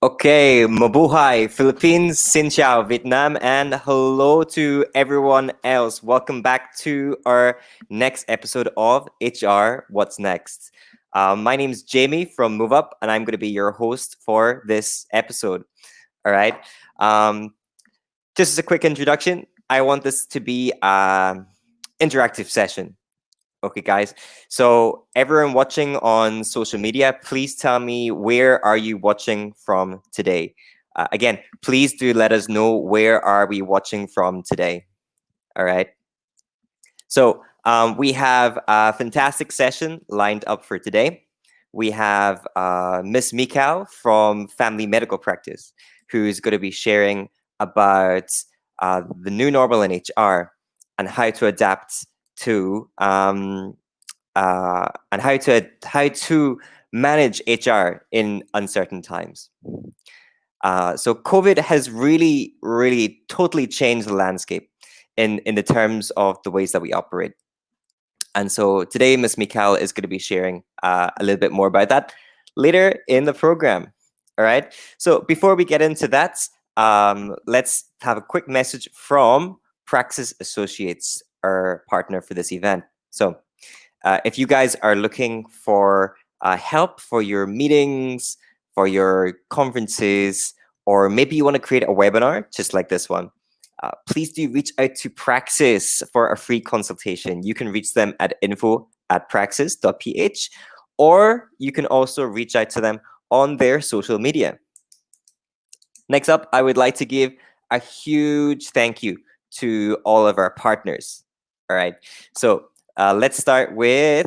Okay, mabuhay, Philippines, xin chào, Vietnam, and hello to everyone else. Welcome back to our next episode of HR What's Next. My name is Jamie from Move Up, and I'm going to be your host for this episode. All right. Just as a quick introduction, I want this to be an interactive session. Okay, guys. So everyone watching on social media, please tell me where are you watching from today? Again, please do let us know where are we watching from today. All right. So we have a fantastic session lined up for today. We have Miss Michal from Family Medical Practice, who's going to be sharing about the new normal in HR and how to adapt to and how to manage HR in uncertain times. So COVID has really totally changed the landscape in the terms of the ways that we operate. And so today, Ms. Michal is going to be sharing a little bit more about that later in the program. All right. So before we get into that, let's have a quick message from Praxis Associates, our partner for this event. So if you guys are looking for help for your meetings, for your conferences, or maybe you want to create a webinar just like this one, please do reach out to Praxis for a free consultation. You can reach them at info@praxis.ph, or you can also reach out to them on their social media. Next up, I would like to give a huge thank you to all of our partners. All right. So let's start with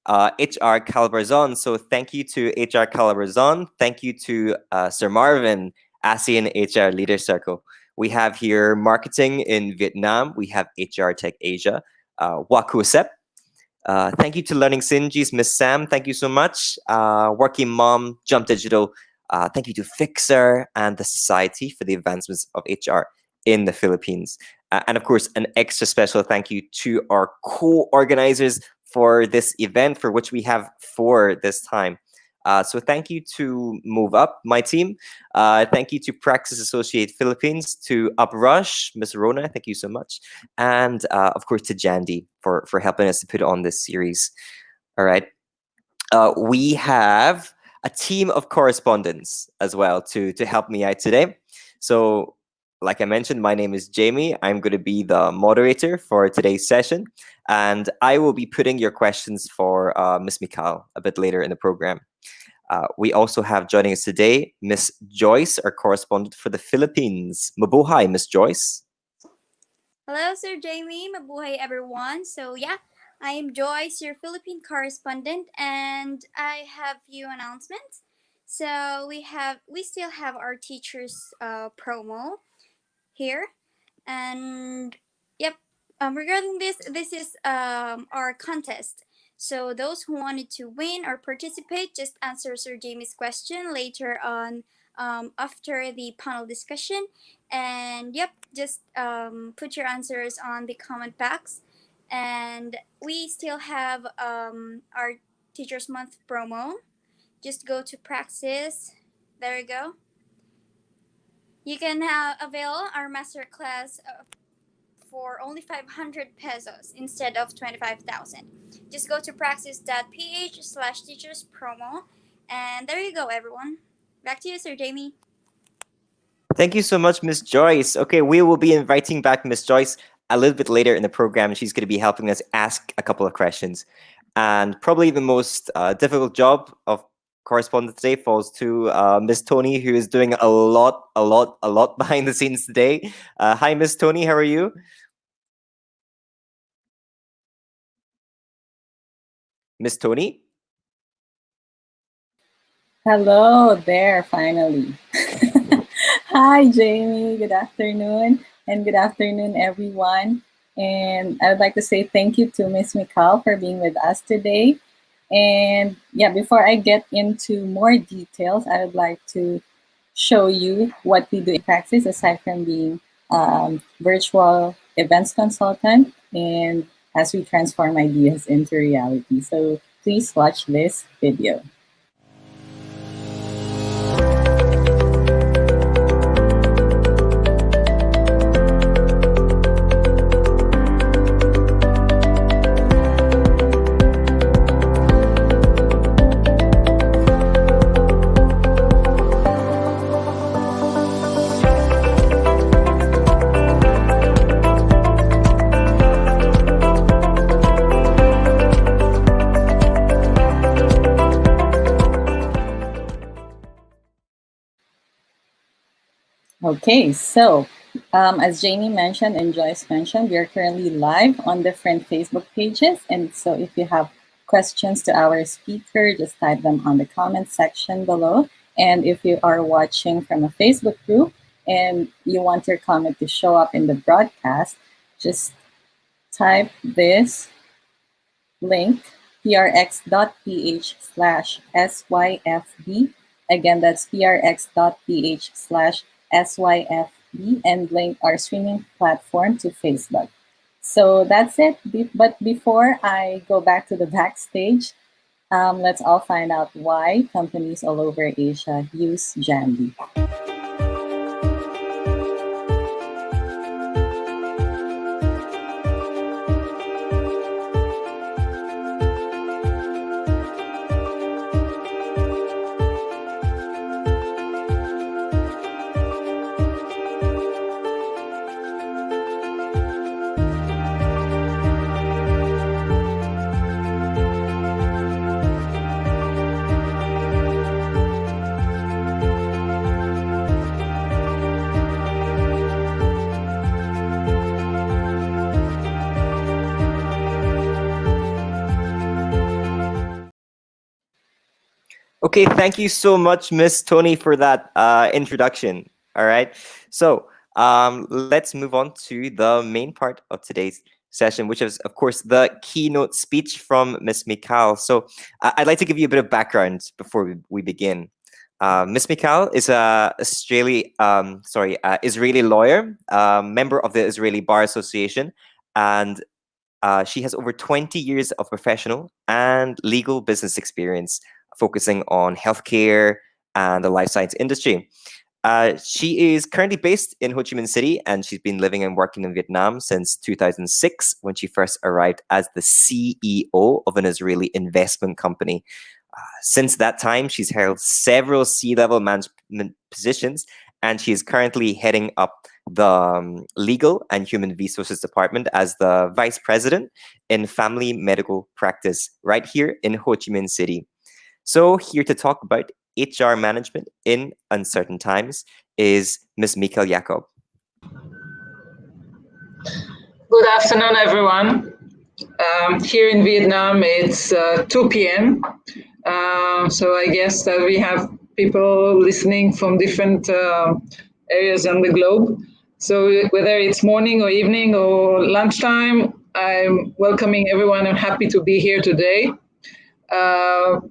HR Calabarzon. So thank you to HR Calabarzon. Thank you to Sir Marvin, ASEAN HR Leader Circle. We have here marketing in Vietnam. We have HR Tech Asia, Wakusep. Thank you to Learning Synergies, Miss Sam. Thank you so much. Working Mom, Jump Digital. Thank you to Fixer and the Society for the Advancements of HR in the Philippines. And of course, an extra special thank you to our co-organizers for this event, for which we have 4 this time. So thank you to Move Up, my team. Thank you to Praxis Associate Philippines, to Uprush, Ms. Rona, thank you so much. And of course to Jandy for helping us to put on this series. All right. We have a team of correspondents as well to help me out today. So like I mentioned, my name is Jamie. I'm going to be the moderator for today's session, and I will be putting your questions for Ms. Michal a bit later in the program. We also have joining us today, Miss Joyce, our correspondent for the Philippines. Mabuhay, Miss Joyce. Hello, Sir Jamie. Mabuhay, everyone. So, yeah, I am Joyce, your Philippine correspondent, and I have few announcements. So, we still have our teachers promo here, and yep. Regarding this is our contest. So those who wanted to win or participate, just answer Sir Jamie's question later on after the panel discussion. And yep, just put your answers on the comment box. And we still have our Teachers Month promo. Just go to Praxis. There you go. You can avail our masterclass for only 500 pesos instead of 25,000. Just go to praxis.ph/teachers promo. And there you go, everyone. Back to you, Sir Jamie. Thank you so much, Miss Joyce. Okay, we will be inviting back Miss Joyce a little bit later in the program. She's going to be helping us ask a couple of questions. And probably the most difficult job of correspondent today falls to Miss Tony, who is doing a lot behind the scenes today. Hi, Miss Tony, how are you? Miss Tony? Hello there, finally. Hi, Jamie. Good afternoon. And good afternoon, everyone. And I would like to say thank you to Miss Michal for being with us today. And yeah, before I get into more details, I would like to show you what we do in practice aside from being virtual events consultant and as we transform ideas into reality. So please watch this video. Okay, so as Jamie mentioned and Joyce mentioned, we are currently live on different Facebook pages. And so if you have questions to our speaker, just type them on the comment section below. And if you are watching from a Facebook group and you want your comment to show up in the broadcast, just type this link prx.ph/syfb. Again, that's prx.ph/syfb and link our streaming platform to Facebook. So that's it. But before I go back to the backstage, let's all find out why companies all over Asia use Jambi. Okay, thank you so much, Miss Tony, for that introduction. All right, so let's move on to the main part of today's session, which is, of course, the keynote speech from Miss Michal. So I'd like to give you a bit of background before we begin. Miss Michal is a Israeli lawyer, member of the Israeli Bar Association, and she has over 20 years of professional and legal business experience focusing on healthcare and the life science industry. She is currently based in Ho Chi Minh City, and she's been living and working in Vietnam since 2006 when she first arrived as the CEO of an Israeli investment company. Since that time, she's held several C-level management positions, and she is currently heading up the Legal and Human Resources Department as the Vice President in Family Medical Practice right here in Ho Chi Minh City. So here to talk about HR management in uncertain times is Ms. Michal Jacob. Good afternoon, everyone. Here in Vietnam, it's 2 p.m. So I guess that we have people listening from different areas on the globe. So whether it's morning or evening or lunchtime, I'm welcoming everyone and happy to be here today. Uh,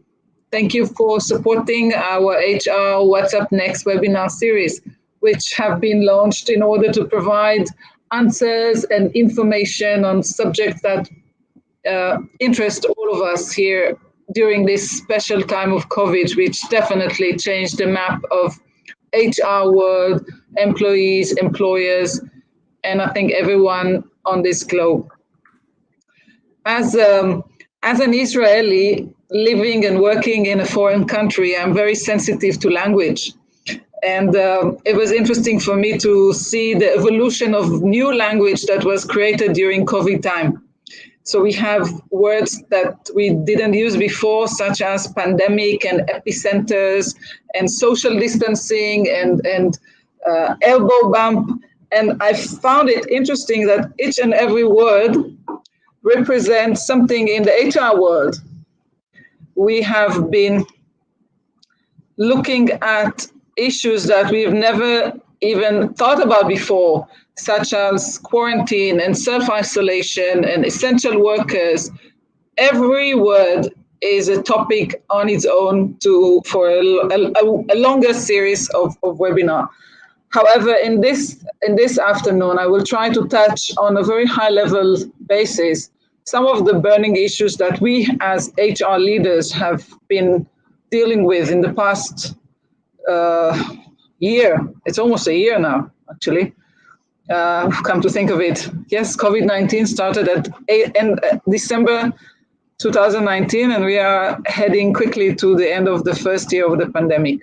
Thank you for supporting our HR What's Up Next webinar series, which have been launched in order to provide answers and information on subjects that interest all of us here during this special time of COVID, which definitely changed the map of HR world, employees, employers, and I think everyone on this globe. As as an Israeli living and working in a foreign country, I'm very sensitive to language. And it was interesting for me to see the evolution of new language that was created during COVID time. So we have words that we didn't use before, such as pandemic and epicenters and social distancing and elbow bump. And I found it interesting that each and every word represents something in the HR world. We have been looking at issues that we've never even thought about before, such as quarantine and self-isolation and essential workers. Every word is a topic on its own for a longer series of webinar. However, in this afternoon, I will try to touch on a very high level basis some of the burning issues that we as HR leaders have been dealing with in the past year. It's almost a year now, actually. Come to think of it, yes, COVID-19 started in December 2019, and we are heading quickly to the end of the first year of the pandemic.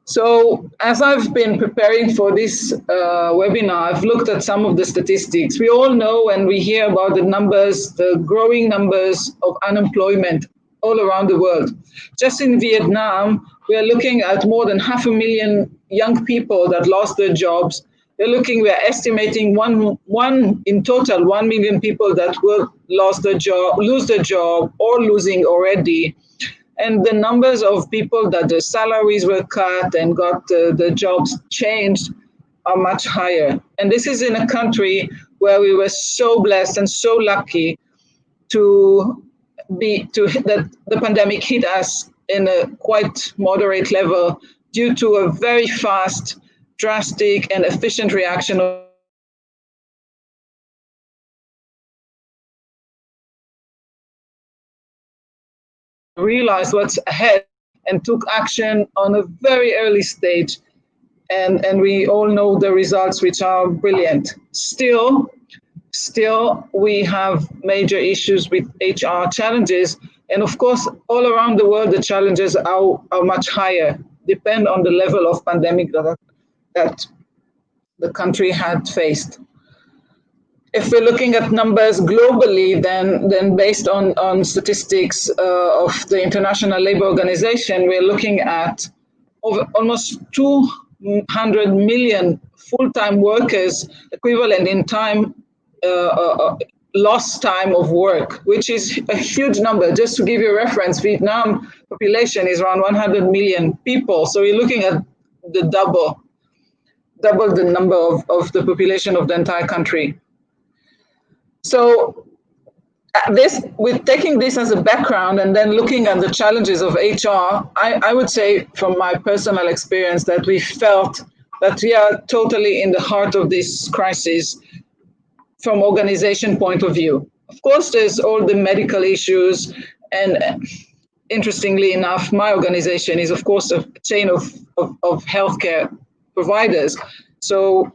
So as I've been preparing for this webinar, I've looked at some of the statistics. We all know and we hear about the numbers, the growing numbers of unemployment all around the world. Just in Vietnam, We are looking at more than 500,000 young people that lost their jobs. We are estimating one in total, 1 million people that will lose their job or losing already. And the numbers of people that the salaries were cut and got the jobs changed are much higher. And this is in a country where we were so blessed and so lucky to that the pandemic hit us in a quite moderate level due to a very fast, drastic, and efficient reaction of the government realized what's ahead and took action on a very early stage. And we all know the results, which are brilliant. Still, we have major issues with HR challenges. And of course, all around the world, the challenges are much higher, depend on the level of pandemic that the country had faced. If we're looking at numbers globally, then based on statistics of the International Labour Organization, we're looking at over almost 200 million full-time workers equivalent in time, lost time of work, which is a huge number. Just to give you a reference, Vietnam population is around 100 million people. So we're looking at the double the number of the population of the entire country. So this, with taking this as a background and then looking at the challenges of HR, I would say from my personal experience that we felt that we are totally in the heart of this crisis from organization point of view. Of course, there's all the medical issues, and interestingly enough, my organization is of course a chain of healthcare providers. So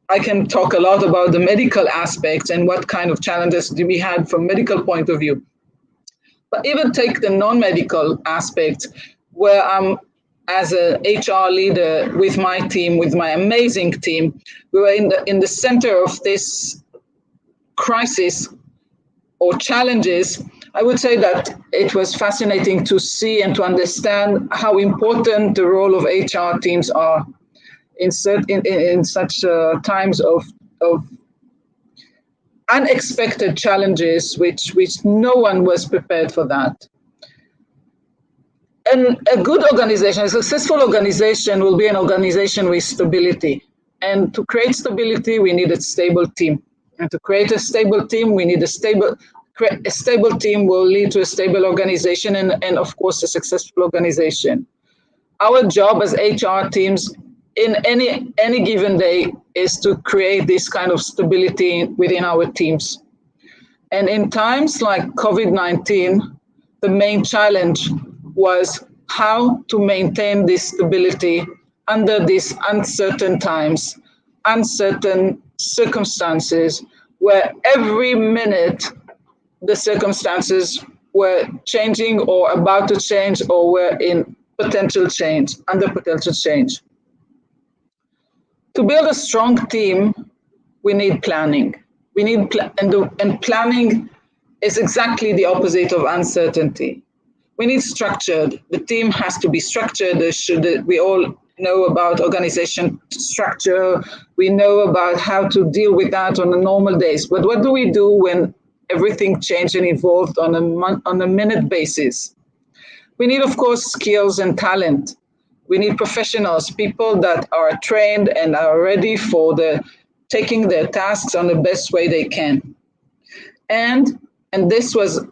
I can talk a lot about the medical aspects and what kind of challenges do we had from medical point of view. But even take the non-medical aspect, where I'm as a HR leader with my team, with my amazing team, we were in the center of this crisis or challenges. I would say that it was fascinating to see and to understand how important the role of HR teams are in such times of unexpected challenges, which no one was prepared for that. And a good organization, a successful organization, will be an organization with stability. And to create stability, we need a stable team. And to create a stable team, we need a stable team will lead to a stable organization and of course, a successful organization. Our job as HR teams in any given day is to create this kind of stability within our teams. And in times like COVID-19, the main challenge was how to maintain this stability under these uncertain times, uncertain circumstances, where every minute the circumstances were changing or about to change or were in potential change, under potential change. To build a strong team, we need planning. We need and planning is exactly the opposite of uncertainty. We need structured. The team has to be structured. We all know about organization structure. We know about how to deal with that on a normal days. But what do we do when everything changed and evolved on a minute basis? We need, of course, skills and talent. We need professionals, people that are trained and are ready for taking their tasks on the best way they can. And this was,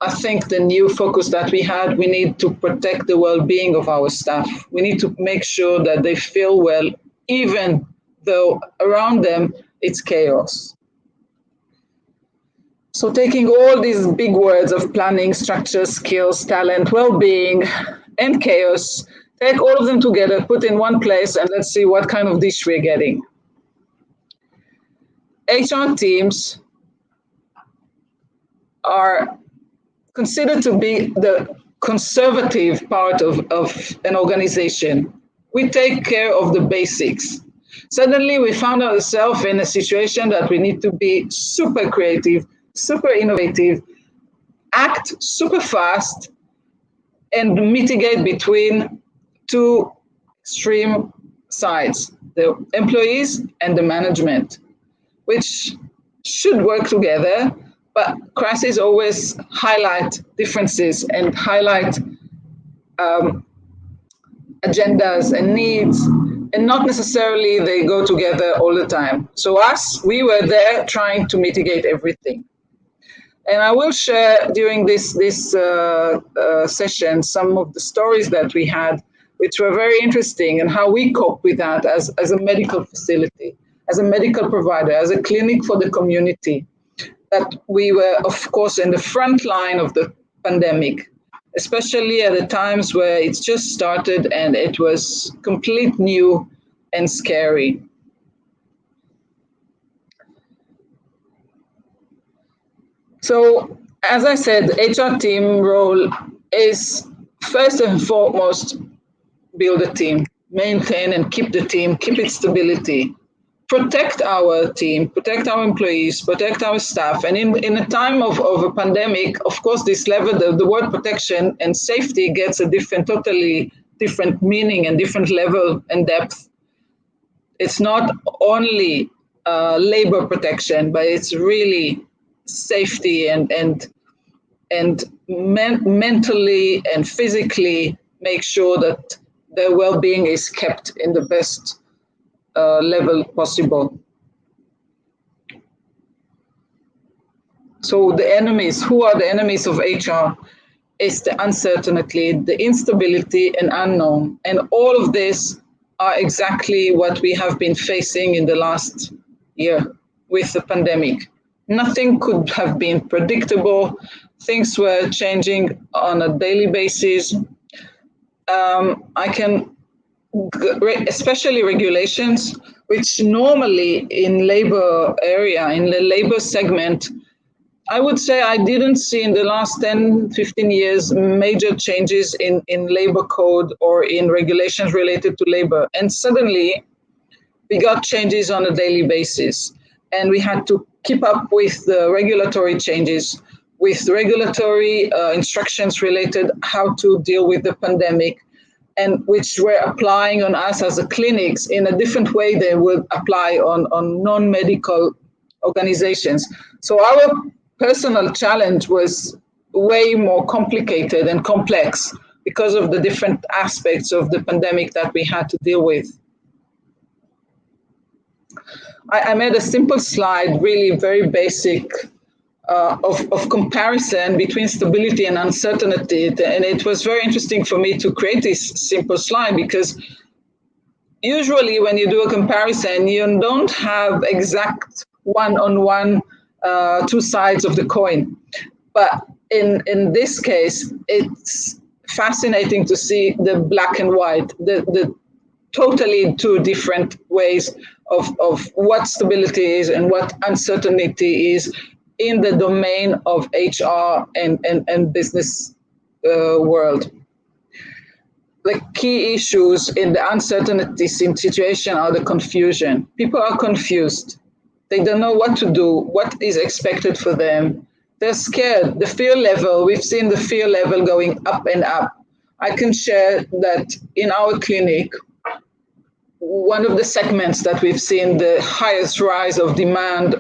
I think, the new focus that we had. We need to protect the well-being of our staff. We need to make sure that they feel well, even though around them it's chaos. So taking all these big words of planning, structure, skills, talent, well-being, and chaos, take all of them together, put in one place, and let's see what kind of dish we're getting. HR teams are considered to be the conservative part of an organization. We take care of the basics. Suddenly, we found ourselves in a situation that we need to be super creative, super innovative, act super fast, and mitigate between two extreme sides, the employees and the management, which should work together, but crises always highlight differences and highlight um, agendas and needs, and not necessarily they go together all the time. So us, we were there trying to mitigate everything. And I will share during this session some of the stories that we had, which were very interesting, and how we cope with that as a medical facility, as a medical provider, as a clinic for the community. That we were, of course, in the front line of the pandemic, especially at the times where it's just started and it was complete new and scary. So, as I said, HR team role is first and foremost build a team, maintain and keep the team, keep its stability, protect our team, protect our employees, protect our staff. And in a time of a pandemic, of course, this level, the word protection and safety gets a totally different meaning and different level and depth. It's not only labor protection, but it's really safety and mentally and physically make sure that their well-being is kept in the best level possible. So the enemies, who are the enemies of HR? Is the uncertainty, the instability and unknown. And all of this are exactly what we have been facing in the last year with the pandemic. Nothing could have been predictable. Things were changing on a daily basis. I can, especially regulations, which normally in labor area, in the labor segment, I would say I didn't see in the last 10, 15 years major changes in labor code or in regulations related to labor. And suddenly we got changes on a daily basis. And we had to keep up with the regulatory changes, with regulatory instructions related how to deal with the pandemic, and which were applying on us as a clinics in a different way they would apply on non-medical organizations. So our personal challenge was way more complicated and complex because of the different aspects of the pandemic that we had to deal with. I made a simple slide, really very basic, of comparison between stability and uncertainty. And it was very interesting for me to create this simple slide because usually when you do a comparison, you don't have exact one-on-one two sides of the coin. But in this case, it's fascinating to see the black and white, the totally two different ways of what stability is and what uncertainty is in the domain of HR and business world. The key issues in the uncertainty situation are the confusion. People are confused. They don't know what to do, what is expected for them. They're scared. The fear level, we've seen the fear level going up and up. I can share that in our clinic, one of the segments that we've seen the highest rise of demand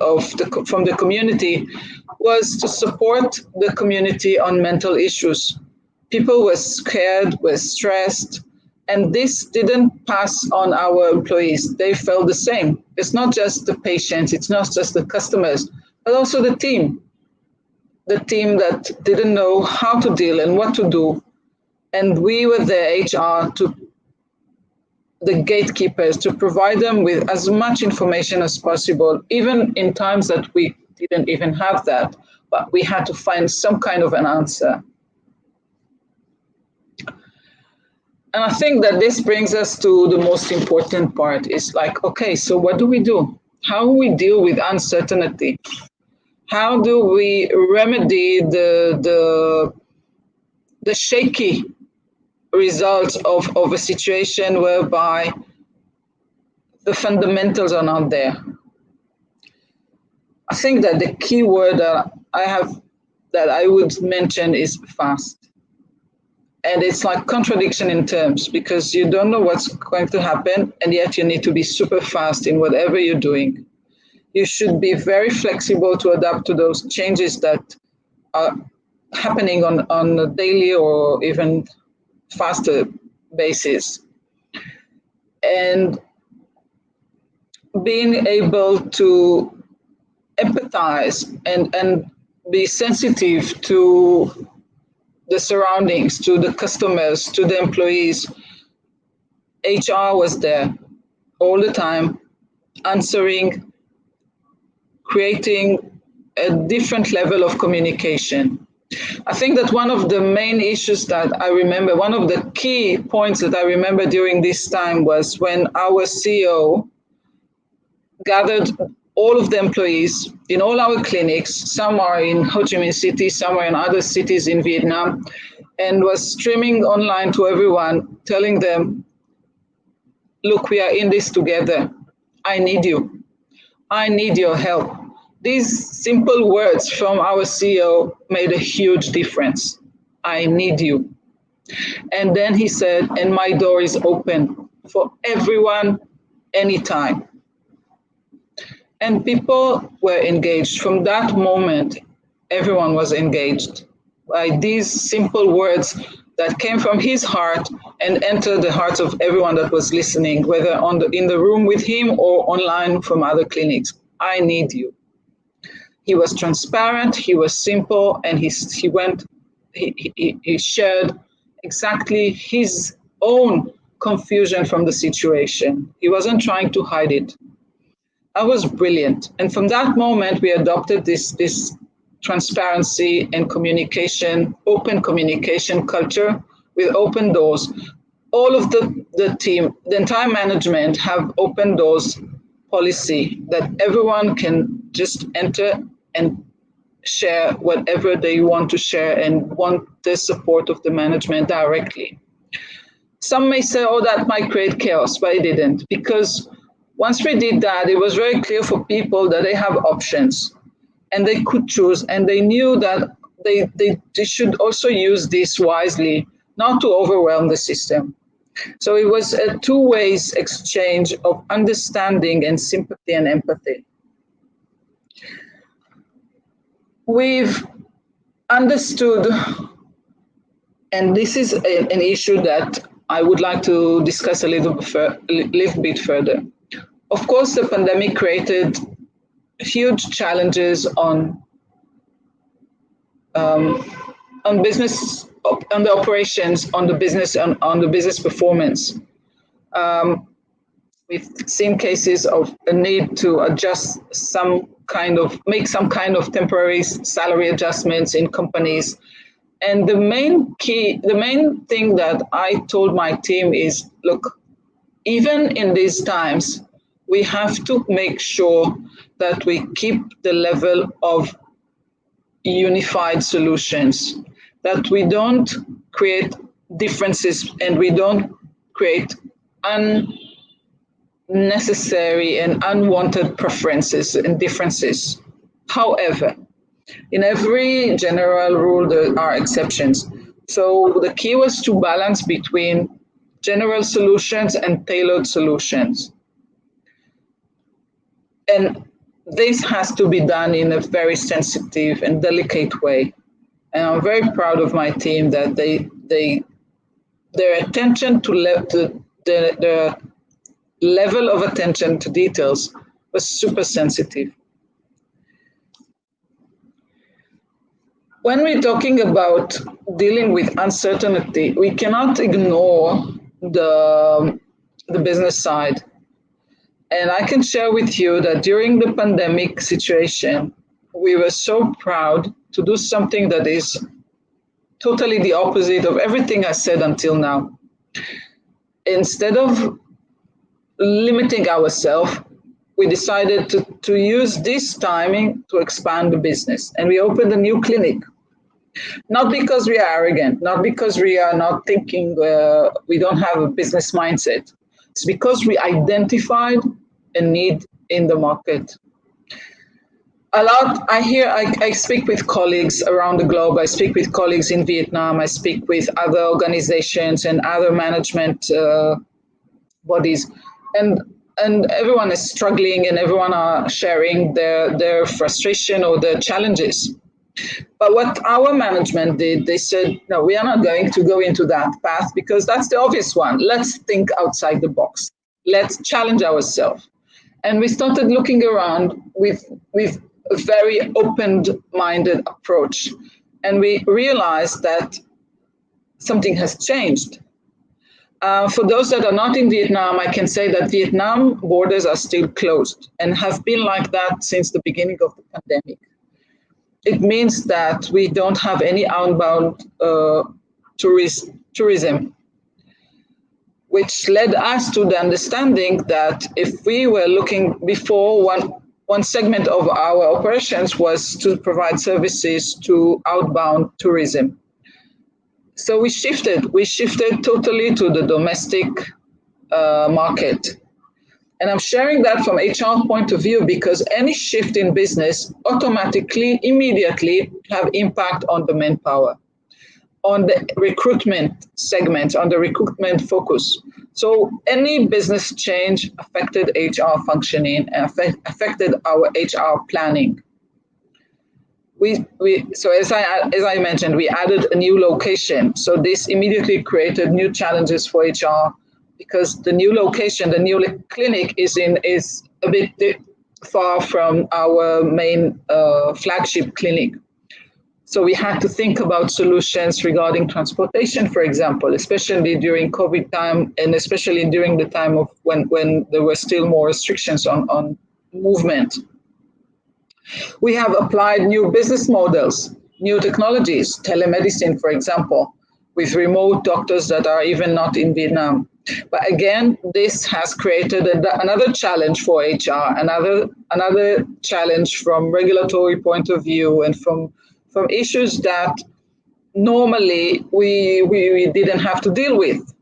from the community was to support the community on mental issues. People were scared, were stressed, and this didn't pass on our employees. They felt the same. It's not just the patients, it's not just the customers, but also the team that didn't know how to deal and what to do. And we were there, HR, to the gatekeepers, to provide them with as much information as possible, even in times that we didn't even have that, but we had to find some kind of an answer. And I think that this brings us to the most important part. It's like, okay, so what do we do? How do we deal with uncertainty? How do we remedy the shaky results of a situation whereby the fundamentals are not there? I think that the key word that I would mention is fast. And it's like contradiction in terms because you don't know what's going to happen, and yet you need to be super fast in whatever you're doing. You should be very flexible to adapt to those changes that are happening on a daily or even faster basis. And being able to empathize and be sensitive to the surroundings, to the customers, to the employees. HR was there all the time, answering, creating a different level of communication. I think that one of the main issues that I remember, one of the key points that I remember during this time was when our CEO gathered all of the employees in all our clinics. Some are in Ho Chi Minh City, some are in other cities in Vietnam, and was streaming online to everyone, telling them, look, we are in this together. I need you. I need your help. These simple words from our CEO made a huge difference. I need you. And then he said, and my door is open for everyone anytime. And people were engaged. From that moment, everyone was engaged by these simple words that came from his heart and entered the hearts of everyone that was listening, whether in the room with him or online from other clinics. I need you. He was transparent, he was simple, and he shared exactly his own confusion from the situation. He wasn't trying to hide it. That was brilliant. And from that moment, we adopted this transparency and communication, open communication culture with open doors. All of the team, the entire management have open doors policy that everyone can just enter and share whatever they want to share and want the support of the management directly. Some may say, oh, that might create chaos, but it didn't, because once we did that, it was very clear for people that they have options and they could choose, and they knew that they should also use this wisely, not to overwhelm the system. So it was a two-way exchange of understanding and sympathy and empathy. We've understood, and this is an issue that I would like to discuss a little bit further. Of course, the pandemic created huge challenges on business, on the operations, on the business, on the business performance. We've seen cases of a need to adjust make some kind of temporary salary adjustments in companies. And the main thing that I told my team is, look, even in these times, we have to make sure that we keep the level of unified solutions, that we don't create differences and we don't create unnecessary and unwanted preferences and differences. However, in every general rule, there are exceptions. So the key was to balance between general solutions and tailored solutions. And this has to be done in a very sensitive and delicate way. And I'm very proud of my team that their attention to the level of attention to details was super sensitive. When we're talking about dealing with uncertainty, we cannot ignore the business side. And I can share with you that during the pandemic situation, we were so proud to do something that is totally the opposite of everything I said until now. Instead of limiting ourselves, we decided to use this timing to expand the business. And we opened a new clinic. Not because we are arrogant, not because we are not thinking we don't have a business mindset. It's because we identified a need in the market. A lot. I speak with colleagues around the globe. I speak with colleagues in Vietnam. I speak with other organizations and other management bodies, and everyone is struggling, and everyone are sharing their frustration or their challenges. But what our management did, they said, no, we are not going to go into that path because that's the obvious one. Let's think outside the box. Let's challenge ourselves. And we started looking around with a very open-minded approach. And we realized that something has changed. For those that are not in Vietnam, I can say that Vietnam borders are still closed and have been like that since the beginning of the pandemic. It means that we don't have any outbound tourism, which led us to the understanding that if we were looking before, one segment of our operations was to provide services to outbound tourism. So we shifted totally to the domestic market. And I'm sharing that from HR point of view because any shift in business automatically, immediately have impact on the manpower, on the recruitment segment, on the recruitment focus. So any business change affected HR functioning and affected our HR planning. So as I mentioned, we added a new location. So this immediately created new challenges for HR because the new location, the new clinic is a bit far from our main flagship clinic. So we had to think about solutions regarding transportation, for example, especially during COVID time and especially during the time of when there were still more restrictions on movement. We have applied new business models, new technologies, telemedicine, for example, with remote doctors that are even not in Vietnam. But again, this has created another challenge for HR, another challenge from regulatory point of view and from issues that normally we didn't have to deal with.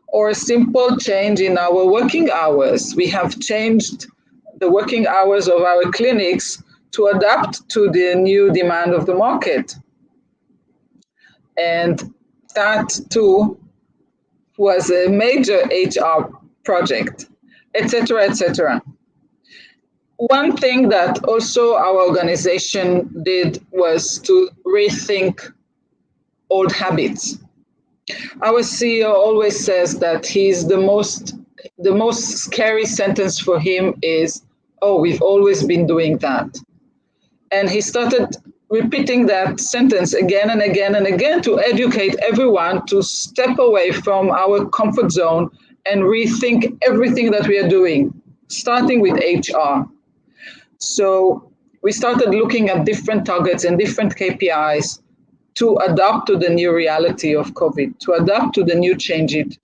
Or a simple change in our working hours. We have changed the working hours of our clinics to adapt to the new demand of the market. And that too was a major HR project, etc., etc. One thing that also our organization did was to rethink old habits. Our CEO always says that the most scary sentence for him is, "Oh, we've always been doing that." And he started repeating that sentence again and again and again to educate everyone to step away from our comfort zone and rethink everything that we are doing, starting with HR. So we started looking at different targets and different KPIs to adapt to the new reality of COVID, to adapt to the new changes,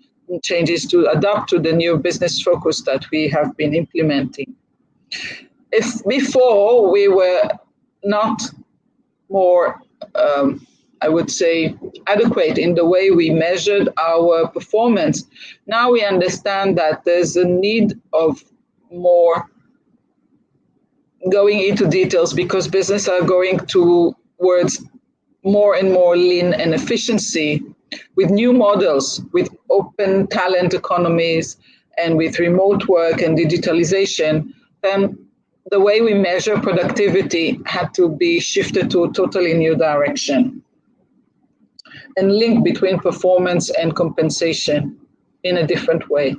to adapt to the new business focus that we have been implementing. If before we were not more, I would say, adequate in the way we measured our performance, now we understand that there's a need of more going into details because business are going towards more and more lean and efficiency with new models, with open talent economies and with remote work and digitalization, then the way we measure productivity had to be shifted to a totally new direction and link between performance and compensation in a different way.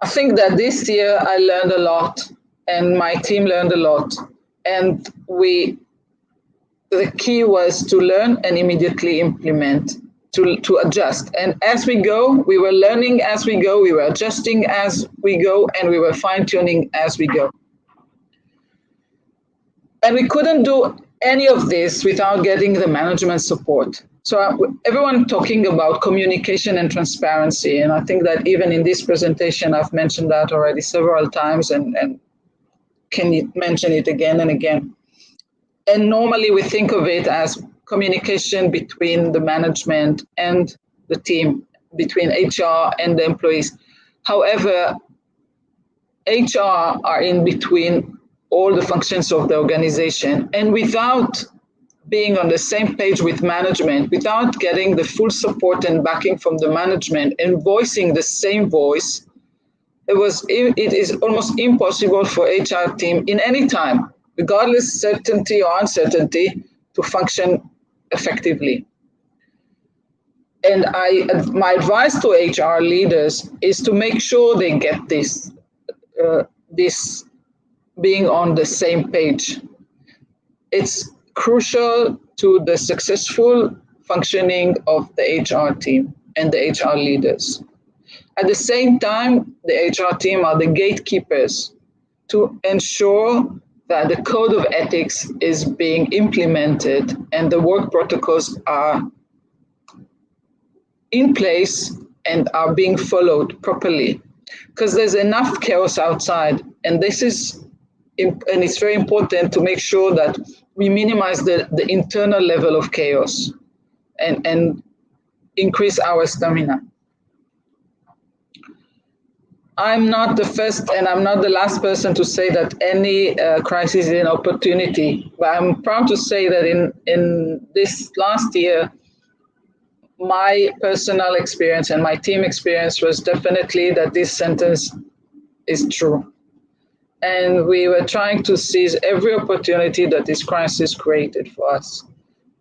I think that this year I learned a lot and my team learned a lot. And the key was to learn and immediately implement, to adjust. And as we go, we were learning as we go, we were adjusting as we go, and we were fine-tuning as we go. And we couldn't do any of this without getting the management support. So everyone talking about communication and transparency, and I think that even in this presentation, I've mentioned that already several times and can mention it again and again. And normally we think of it as communication between the management and the team, between HR and the employees. However, HR are in between all the functions of the organization, and without being on the same page with management, without getting the full support and backing from the management and voicing the same voice, it is almost impossible for HR team in any time, regardless certainty or uncertainty, to function effectively. And my advice to HR leaders is to make sure they get this being on the same page. It's crucial to the successful functioning of the HR team and the HR leaders. At the same time, the HR team are the gatekeepers to ensure that the code of ethics is being implemented and the work protocols are in place and are being followed properly. Because there's enough chaos outside, and it's very important to make sure that we minimize the internal level of chaos and increase our stamina. I'm not the first and I'm not the last person to say that any crisis is an opportunity, but I'm proud to say that in this last year, my personal experience and my team experience was definitely that this sentence is true. And we were trying to seize every opportunity that this crisis created for us,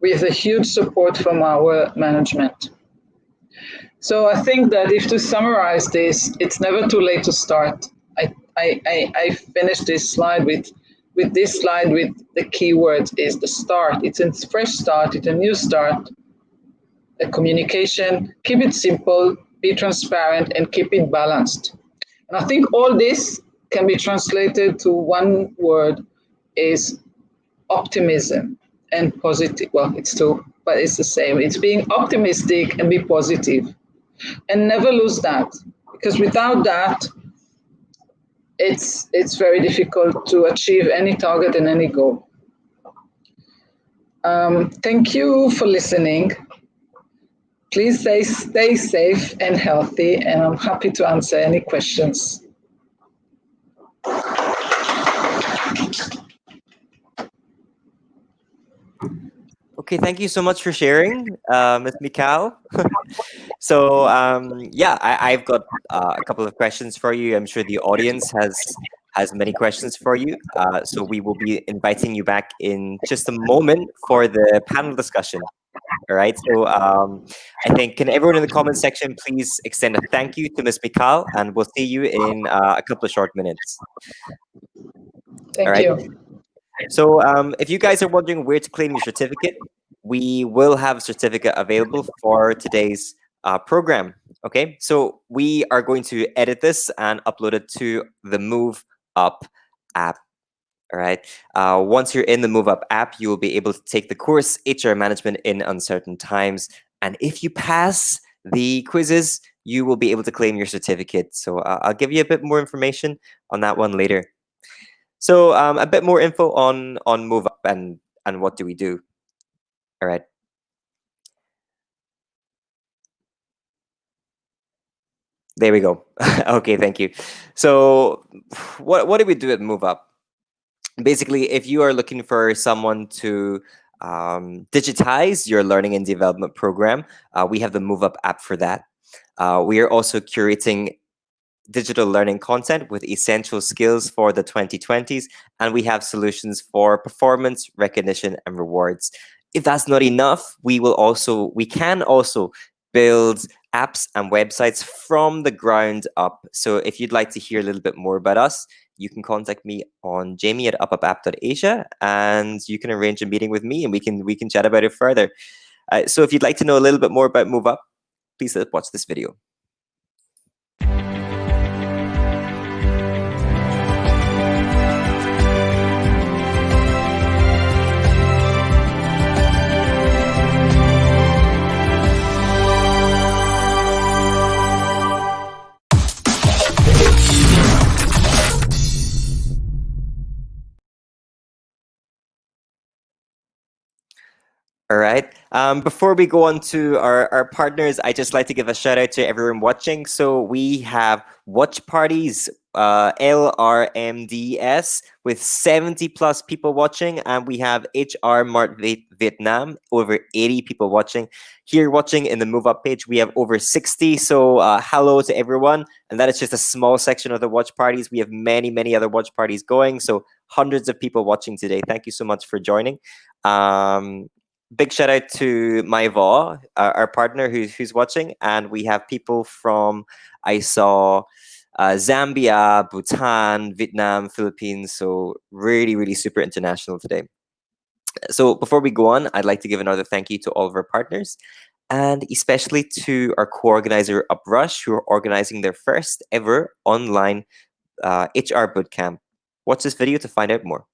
with a huge support from our management. So I think that if to summarize this, it's never too late to start. I finished this slide with the key words is the start. It's a fresh start, it's a new start. The communication, keep it simple, be transparent, and keep it balanced. And I think all this can be translated to one word is optimism and positive. Well, it's two, but it's the same. It's being optimistic and be positive. And never lose that, because without that, it's very difficult to achieve any target and any goal. Thank you for listening. Please stay safe and healthy, and I'm happy to answer any questions. Okay, thank you so much for sharing, Ms. Michal. So yeah, I've got a couple of questions for you. I'm sure the audience has many questions for you. So we will be inviting you back in just a moment for the panel discussion. All right. So I think, can everyone in the comment section please extend a thank you to Ms. Michal, and we'll see you in a couple of short minutes. Thank you. So if you guys are wondering where to claim your certificate, we will have a certificate available for today's program. Okay, so we are going to edit this and upload it to the Move Up app. All right. Once you're in the Move Up app, you will be able to take the course HR Management in Uncertain Times. And if you pass the quizzes, you will be able to claim your certificate. So I'll give you a bit more information on that one later. So a bit more info on Move Up and what do we do. All right. There we go. Okay, thank you. So what do we do at Move Up? Basically, if you are looking for someone to digitize your learning and development program, we have the Move Up app for that. We are also curating digital learning content with essential skills for the 2020s, and we have solutions for performance, recognition, and rewards. If that's not enough, we can also build apps and websites from the ground up. So if you'd like to hear a little bit more about us, you can contact me on jamie@upupapp.asia, and you can arrange a meeting with me, and we can chat about it further. So if you'd like to know a little bit more about Move Up, please watch this video. All right. Before we go on to our partners, I just like to give a shout out to everyone watching. So we have watch parties LRMDS with 70 plus people watching, and we have HR Mart Vietnam, over 80 people watching. Here watching in the Move Up page, we have over 60. So hello to everyone. And that is just a small section of the watch parties. We have many, many other watch parties going. So hundreds of people watching today. Thank you so much for joining. Big shout out to my Vaw, our partner who's watching. And we have people from, I saw Zambia, Bhutan, Vietnam, Philippines. So really, really super international today. So before we go on, I'd like to give another thank you to all of our partners, and especially to our co-organizer Uprush, who are organizing their first ever online HR bootcamp. Watch this video to find out more.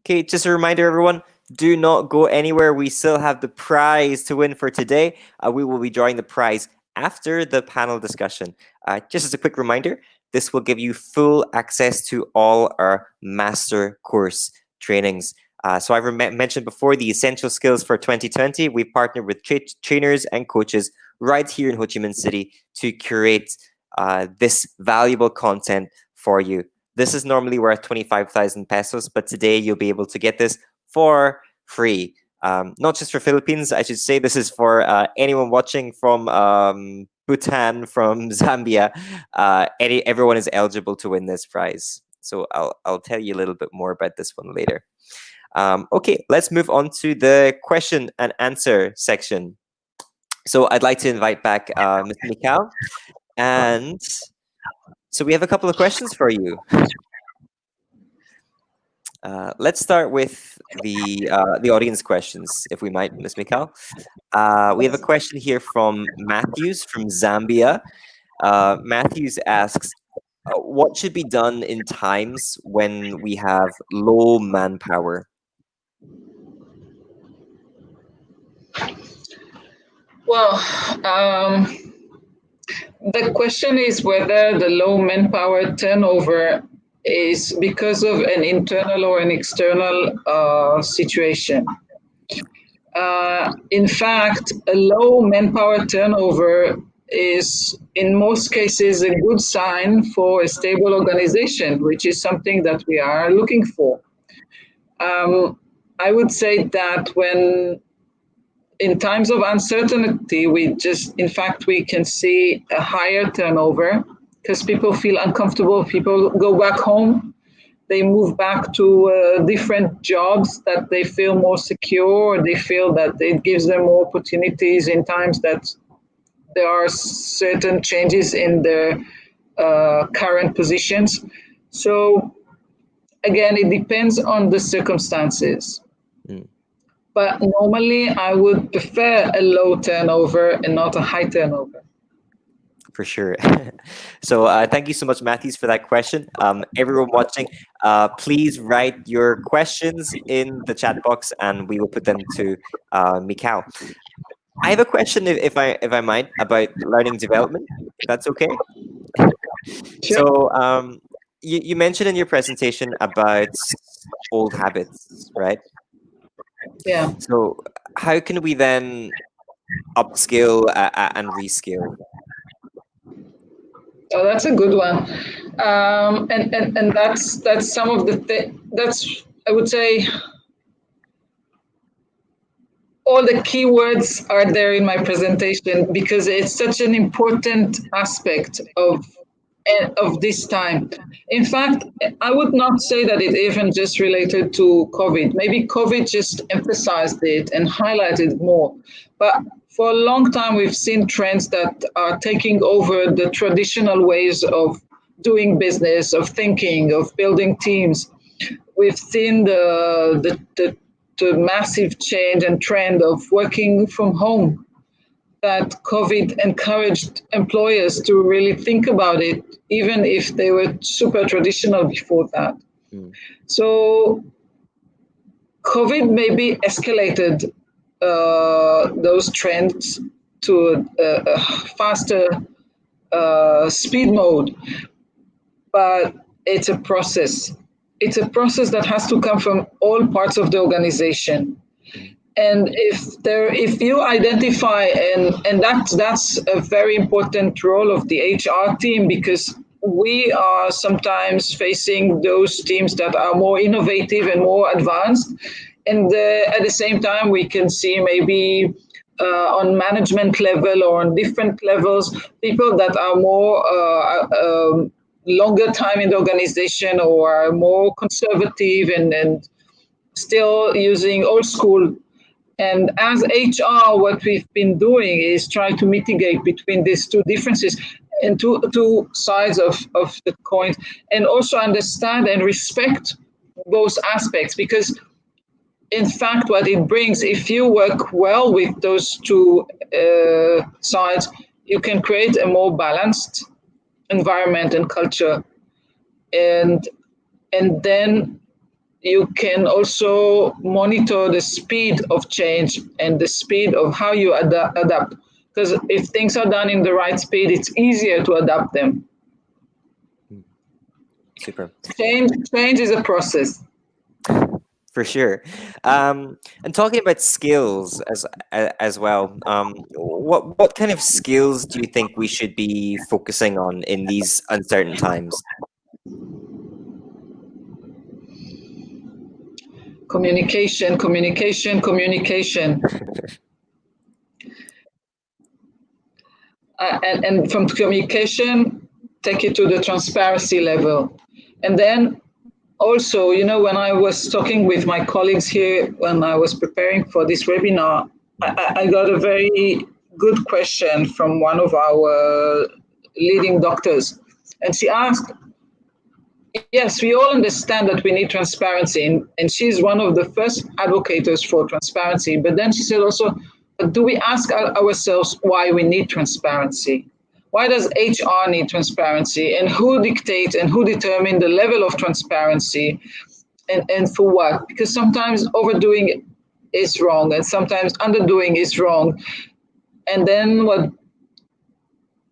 Okay, just a reminder, everyone, do not go anywhere. We still have the prize to win for today. We will be drawing the prize after the panel discussion. Just as a quick reminder, this will give you full access to all our master course trainings. So I've mentioned before the essential skills for 2020. We've partnered with trainers and coaches right here in Ho Chi Minh City to curate this valuable content for you. This is normally worth 25,000 pesos, but today you'll be able to get this for free. Not just for Philippines, I should say. This is for anyone watching from Bhutan, from Zambia. Everyone is eligible to win this prize. So I'll tell you a little bit more about this one later. Okay, let's move on to the question and answer section. So I'd like to invite back Mr. Michal. And so we have a couple of questions for you. Let's start with the audience questions, if we might, Ms. Michal. We have a question here from Matthews from Zambia. Matthews asks, what should be done in times when we have low manpower? Well, the question is whether the low manpower turnover is because of an internal or an external situation. In fact, a low manpower turnover is, in most cases, a good sign for a stable organization, which is something that we are looking for. I would say that when in times of uncertainty, in fact, we can see a higher turnover because people feel uncomfortable. People go back home. They move back to different jobs that they feel more secure. They feel that it gives them more opportunities in times that there are certain changes in their current positions. So again, it depends on the circumstances. But normally, I would prefer a low turnover and not a high turnover. For sure. So thank you so much, Matthews, for that question. Everyone watching, please write your questions in the chat box, and we will put them to Michal. I have a question, if I might, about learning development. If that's okay. Sure. So you mentioned in your presentation about old habits, right? Yeah. So how can we then upskill and reskill? Oh, that's a good one, and that's some of the that's, I would say, all the keywords are there in my presentation because it's such an important aspect of this time. In fact, I would not say that it even just related to COVID. Maybe COVID just emphasized it and highlighted it more. But for a long time, we've seen trends that are taking over the traditional ways of doing business, of thinking, of building teams. we've seen the massive change and trend of working from home, that COVID encouraged employers to really think about it, even if they were super traditional before that. Mm. So COVID maybe escalated those trends to a faster speed mode, but it's a process. It's a process that has to come from all parts of the organization. Mm. And if you identify, and that's a very important role of the HR team, because we are sometimes facing those teams that are more innovative and more advanced, and at the same time we can see maybe on management level or on different levels people that are more longer time in the organization or are more conservative and still using old school. And as HR, what we've been doing is try to mitigate between these two differences and two sides of the coin, and also understand and respect both aspects. Because, in fact, what it brings, if you work well with those two sides, you can create a more balanced environment and culture. And then you can also monitor the speed of change and the speed of how you adapt. Because if things are done in the right speed, it's easier to adapt them. Super. Change is a process. For sure. And talking about skills as well, what kind of skills do you think we should be focusing on in these uncertain times? Communication, communication, communication. And from communication, take it to the transparency level. And then also, when I was talking with my colleagues here, when I was preparing for this webinar, I got a very good question from one of our leading doctors. And she asked, yes, we all understand that we need transparency. And she's one of the first advocates for transparency. But then she said also, do we ask ourselves why we need transparency? Why does HR need transparency? And who dictates and who determines the level of transparency? And for what? Because sometimes overdoing is wrong and sometimes underdoing is wrong. And then what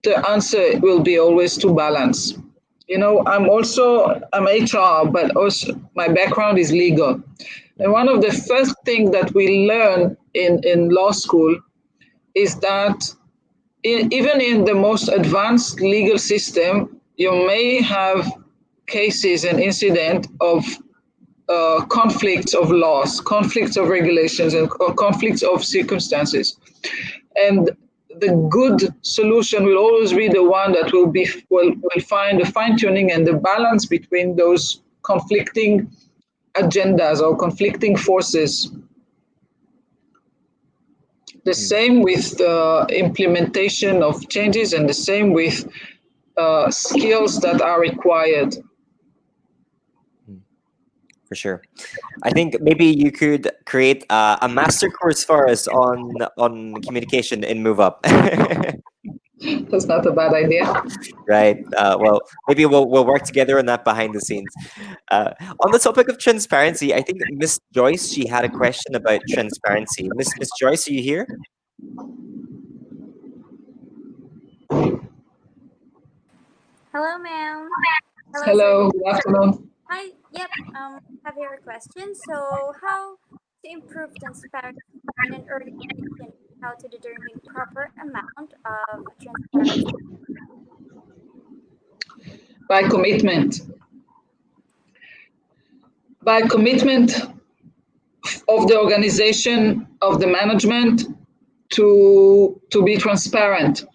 the answer will be always to balance. I'm HR, but also my background is legal. And one of the first things that we learn in law school is that even in the most advanced legal system, you may have cases and incidents of conflicts of laws, conflicts of regulations, and conflicts of circumstances. And the good solution will always be the one that will find the fine tuning and the balance between those conflicting agendas or conflicting forces. The same with the implementation of changes, and the same with skills that are required. For sure. I think maybe you could create a master course for us on communication in Move Up. That's not a bad idea. Right. Well, maybe we'll work together on that behind the scenes. On the topic of transparency, I think Miss Joyce, she had a question about transparency. Miss Joyce, are you here? Hello, ma'am. Hello, sir. Hello, good afternoon. Hi. Yep. Have your question. So, how to improve transparency in an organization? How to determine proper amount of transparency? By commitment. By commitment of the organization, of the management, to be transparent.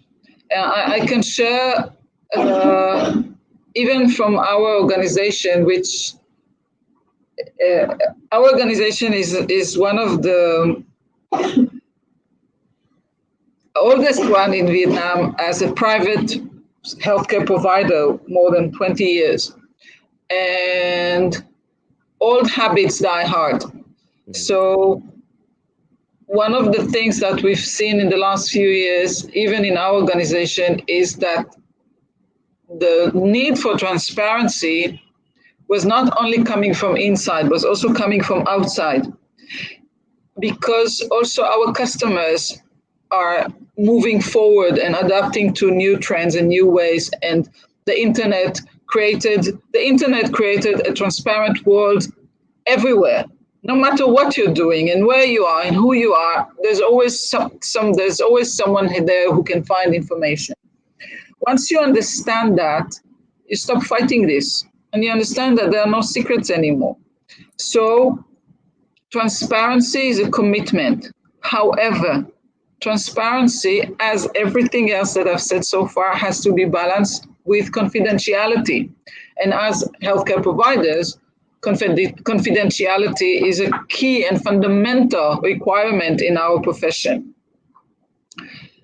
I can share even from our organization, which our organization is one of the oldest one in Vietnam as a private healthcare provider, more than 20 years. And old habits die hard. So one of the things that we've seen in the last few years, even in our organization, is that the need for transparency was not only coming from inside, was also coming from outside. Because also our customers are moving forward and adapting to new trends and new ways, and the internet created a transparent world everywhere. No matter what you're doing and where you are and who you are, there's always there's always someone there who can find information. Once you understand that, you stop fighting this and you understand that there are no secrets anymore. So transparency is a commitment. However, transparency, as everything else that I've said so far, has to be balanced with confidentiality. And as healthcare providers, confidentiality is a key and fundamental requirement in our profession.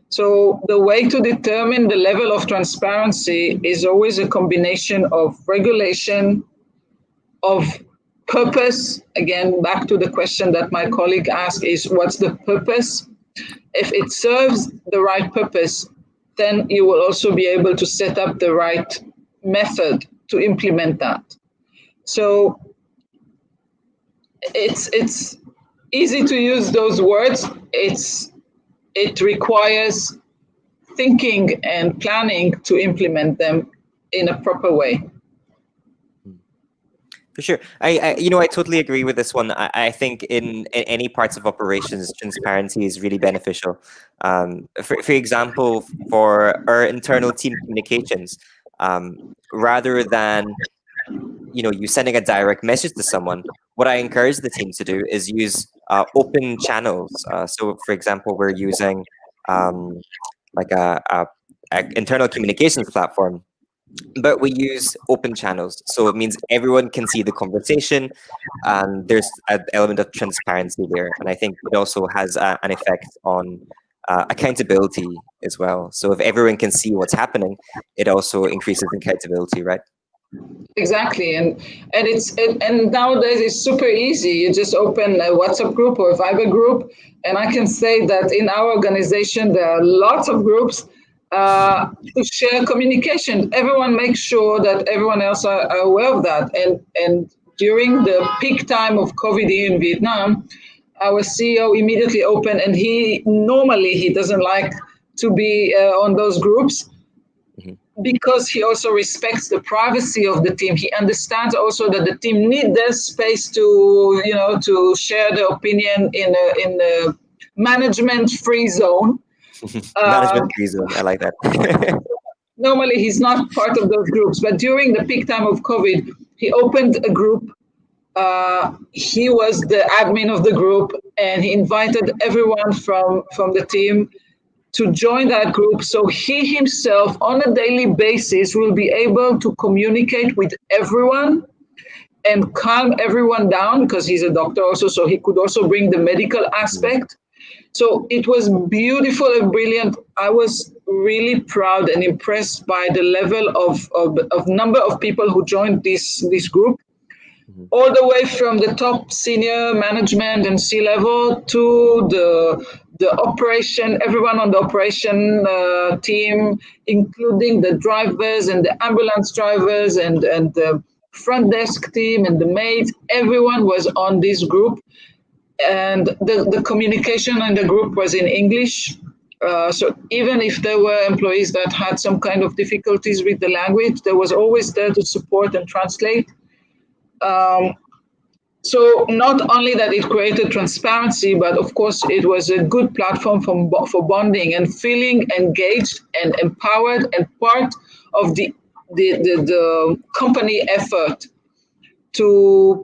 So, the way to determine the level of transparency is always a combination of regulation, of purpose. Again, back to the question that my colleague asked, is what's the purpose? If it serves the right purpose, then you will also be able to set up the right method to implement that. So it's easy to use those words. It requires thinking and planning to implement them in a proper way. For sure. I totally agree with this one. I think in any parts of operations, transparency is really beneficial. For example, for our internal team communications, rather than you sending a direct message to someone, what I encourage the team to do is use open channels. So, for example, we're using like a internal communications platform, but we use open channels, so it means everyone can see the conversation, and there's an element of transparency there. And I think it also has an effect on accountability as well. So if everyone can see what's happening, it also increases accountability, right? Exactly, and nowadays it's super easy. You just open a WhatsApp group or a Viber group, and I can say that in our organization there are lots of groups to share communication. Everyone makes sure that everyone else are aware of that. And during the peak time of COVID here in Vietnam, our CEO immediately opened, and he doesn't like to be on those groups because he also respects the privacy of the team. He understands also that the team need their space to share their opinion in a management free zone. Management free zone. I like that. Normally, he's not part of those groups, but during the peak time of COVID, he opened a group. He was the admin of the group, and he invited everyone from the team to join that group. So he himself, on a daily basis, will be able to communicate with everyone and calm everyone down, because he's a doctor also, so he could also bring the medical aspect. So it was beautiful and brilliant. I was really proud and impressed by the level of number of people who joined this group, all the way from the top senior management and C-level to the operation, everyone on the operation team, including the drivers and the ambulance drivers and the front desk team and the maids. Everyone was on this group, and the communication in the group was in English. So even if there were employees that had some kind of difficulties with the language, there was always there to support and translate. So not only that it created transparency, but of course it was a good platform for bonding and feeling engaged and empowered and part of the company effort to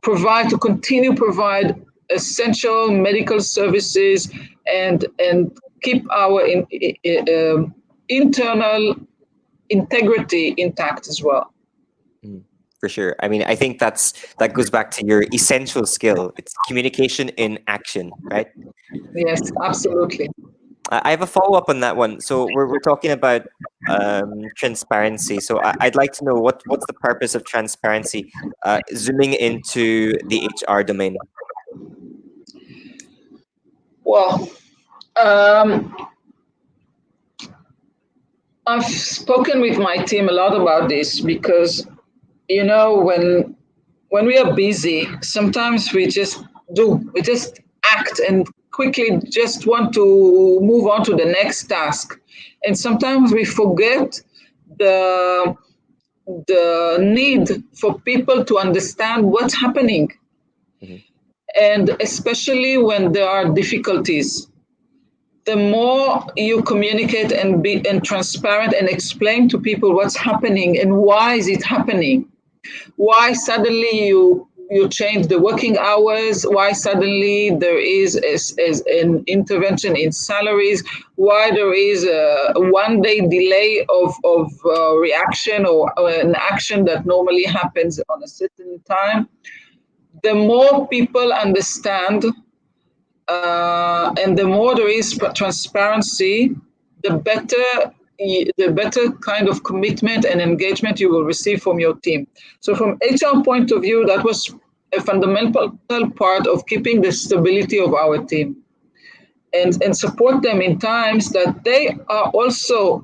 continue provide essential medical services and keep our internal integrity intact as well. For sure. I mean, I think that goes back to your essential skill. It's communication in action, right? Yes, absolutely. I have a follow-up on that one. So we're talking about transparency. So I'd like to know what's the purpose of transparency, zooming into the HR domain. Well, um, I've spoken with my team a lot about this because, when we are busy, sometimes we just act and quickly just want to move on to the next task, and sometimes we forget the the need for people to understand what's happening, Mhm. and especially when there are difficulties. The more you communicate and be and transparent and explain to people what's happening and why is it happening, why suddenly you change the working hours, why suddenly there is as an intervention in salaries, why there is a 1 day delay of reaction or an action that normally happens on a certain time. The more people understand, and the more there is transparency, the better kind of commitment and engagement you will receive from your team. So from HR point of view, that was a fundamental part of keeping the stability of our team, and support them in times that they are also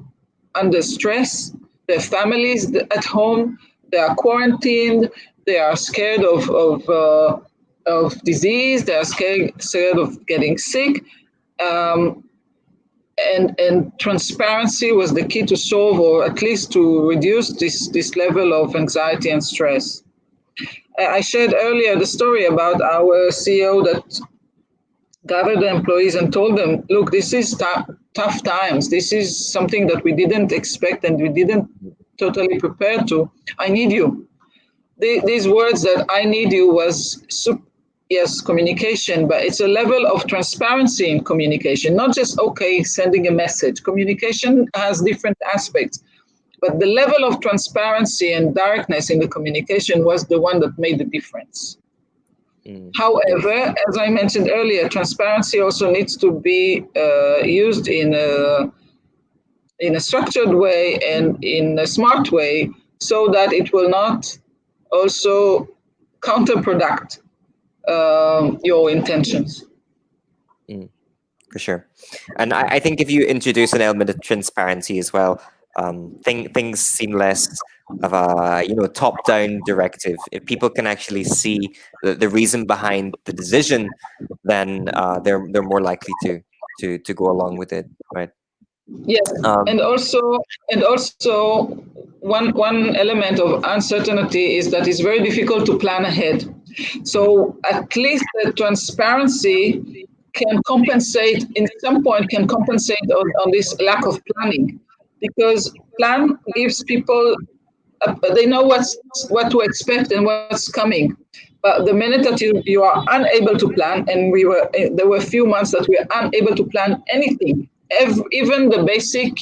under stress. Their families at home, they are quarantined, they are scared of disease, they are scared of getting sick. Um, and transparency was the key to solve, or at least to reduce this level of anxiety and stress. I shared earlier the story about our CEO that gathered the employees and told them, look, this is tough times. This is something that we didn't expect and we didn't totally prepare to. I need you. These words that I need you was, yes, communication, but it's a level of transparency in communication, not just, okay, sending a message. Communication has different aspects, but the level of transparency and directness in the communication was the one that made the difference. Yes. However, as I mentioned earlier, transparency also needs to be used in a structured way and in a smart way, so that it will not also counterproduct your intentions. Mm, for sure. And I think if you introduce an element of transparency as well, things seem less of a top-down directive. If people can actually see the reason behind the decision, then they're more likely to go along with it, right? Yes, and Um, also and also one element of uncertainty is that it's very difficult to plan ahead. mhm, So at least the transparency can compensate in some point can compensate on this lack of planning, because plan gives people they know what to expect and what's coming. But the minute that you are unable to plan, and there were a few months that we were unable to plan anything, even the basic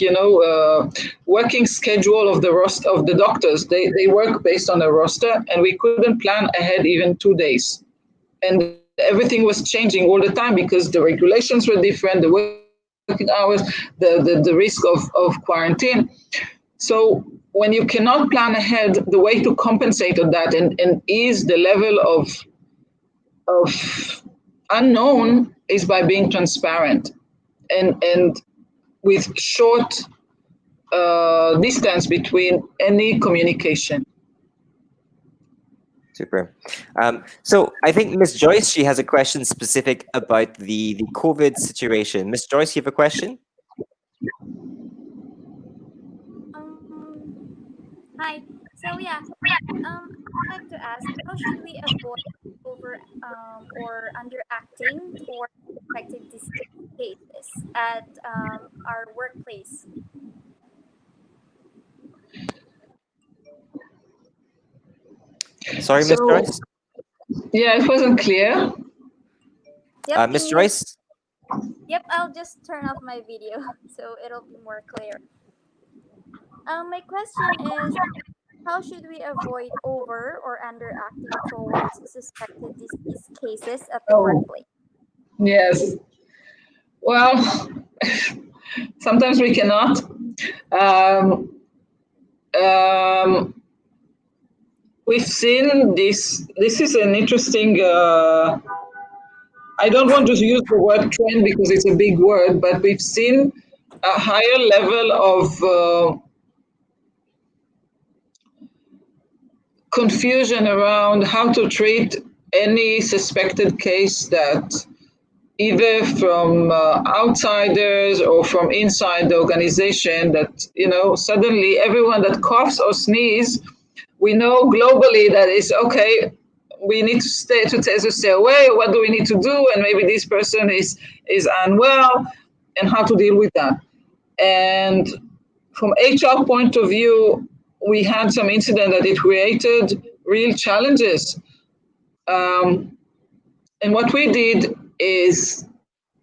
working schedule of the roster of the doctors, they work based on a roster, and we couldn't plan ahead even 2 days, and everything was changing all the time because the regulations were different, the working hours, the risk of quarantine. So when you cannot plan ahead, the way to compensate on that and ease the level of unknown is by being transparent and with short distance between any communication. super. So I think Miss Joyce, she has a question specific about the COVID situation. Miss Joyce, you have a question? Hi. So yeah, I'd like to ask, how should we avoid over or underacting toward infected disease cases at our workplace? Sorry, Miss So Joyce? yeah, it wasn't clear. Yep. Miss Can you? Joyce? Yep. I'll just turn off my video so it'll be more clear. My question is, how should we avoid over or underacting towards suspected disease cases at the Oh, workplace? yes. Well, sometimes we cannot. Um, um, we've seen this. This is an interesting. I don't want to use the word trend because it's a big word, but we've seen a higher level of confusion around how to treat any suspected case that either from outsiders or from inside the organization, that suddenly everyone that coughs or sneezes, we know globally that it's okay, we need to stay away, what do we need to do, and maybe this person is unwell, and how to deal with that. And from HR point of view, we had some incident that it created real challenges. Um, and what we did is,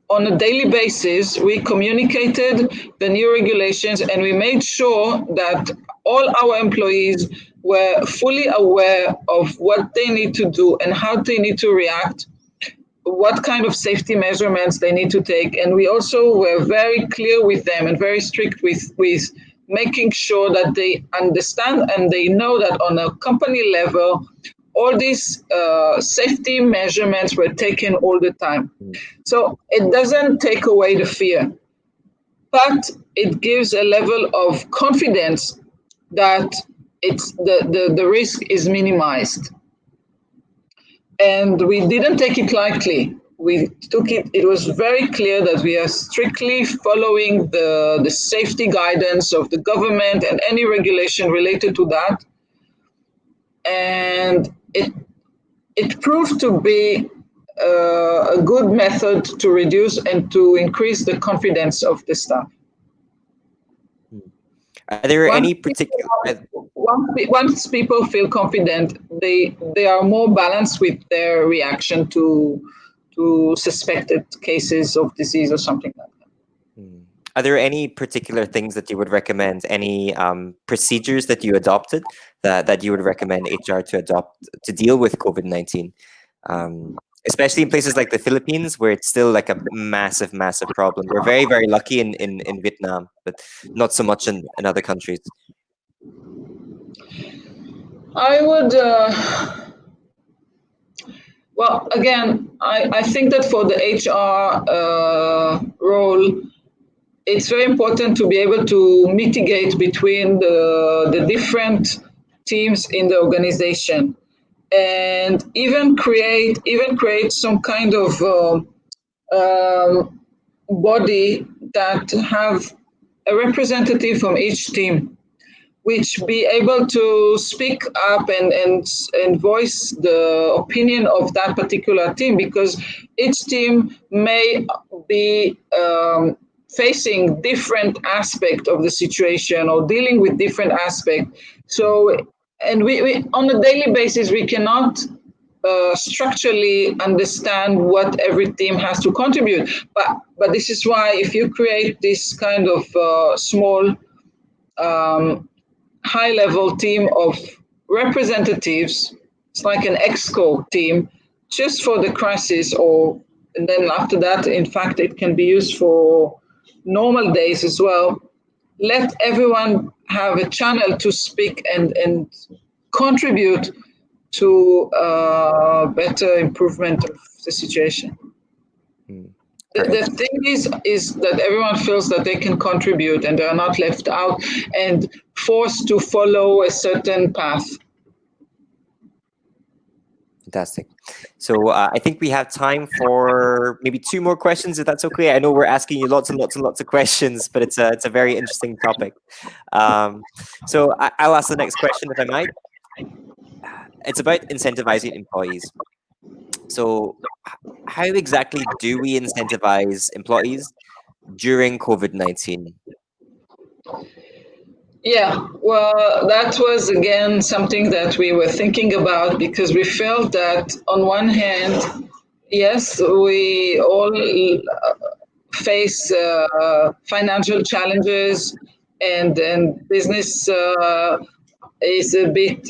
on a daily basis, we communicated the new regulations and we made sure that all our employees were fully aware of what they need to do and how they need to react, what kind of safety measurements they need to take. And we also were very clear with them and very strict with making sure that they understand and they know that on a company level, all these safety measurements were taken all the time. So it doesn't take away the fear, but it gives a level of confidence that the risk is minimized. And we didn't take it lightly. We took it, it was very clear that we are strictly following the safety guidance of the government and any regulation related to that. And it proved to be a good method to reduce and to increase the confidence of the staff. Are there Once any people, particular? once people feel confident, they are more balanced with their reaction to suspected cases of disease or something like that. Are there any particular things that you would recommend? Any procedures that you adopted that you would recommend HR to adopt to deal with COVID-19? Especially in places like the Philippines, where it's still like a massive, massive problem. We're very, very lucky in Vietnam, but not so much in other countries. I would, well, again, I think that for the HR role, it's very important to be able to mitigate between the different teams in the organization, and even create some kind of body that have a representative from each team, which be able to speak up and voice the opinion of that particular team, because each team may be facing different aspect of the situation or dealing with different aspect. So, and we on a daily basis, we cannot structurally understand what every team has to contribute. But this is why, if you create this kind of small um, high level team of representatives, it's like an exco team, just for the crisis, or and then after that, in fact, it can be used for normal days as well. Let everyone have a channel to speak and contribute to better improvement of the situation. The thing is that everyone feels that they can contribute and they are not left out and forced to follow a certain path. Fantastic. So I think we have time for maybe 2 more questions, if that's okay. I know we're asking you lots and lots and lots of questions, but it's a very interesting topic. So I'll ask the next question, if I might. It's about incentivizing employees. So how exactly do we incentivize employees during COVID-19? Yeah, well, that was again something that we were thinking about, because we felt that on one hand, yes, we all face financial challenges, and business is a bit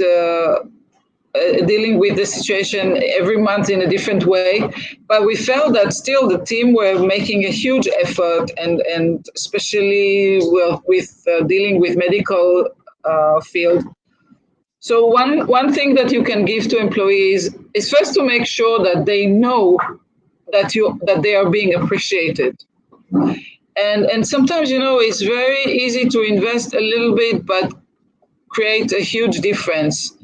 dealing with the situation every month in a different way. But we felt that still the team were making a huge effort, and especially with dealing with medical field. So one thing that you can give to employees is first to make sure that they know that they are being appreciated. And sometimes, it's very easy to invest a little bit but create a huge difference.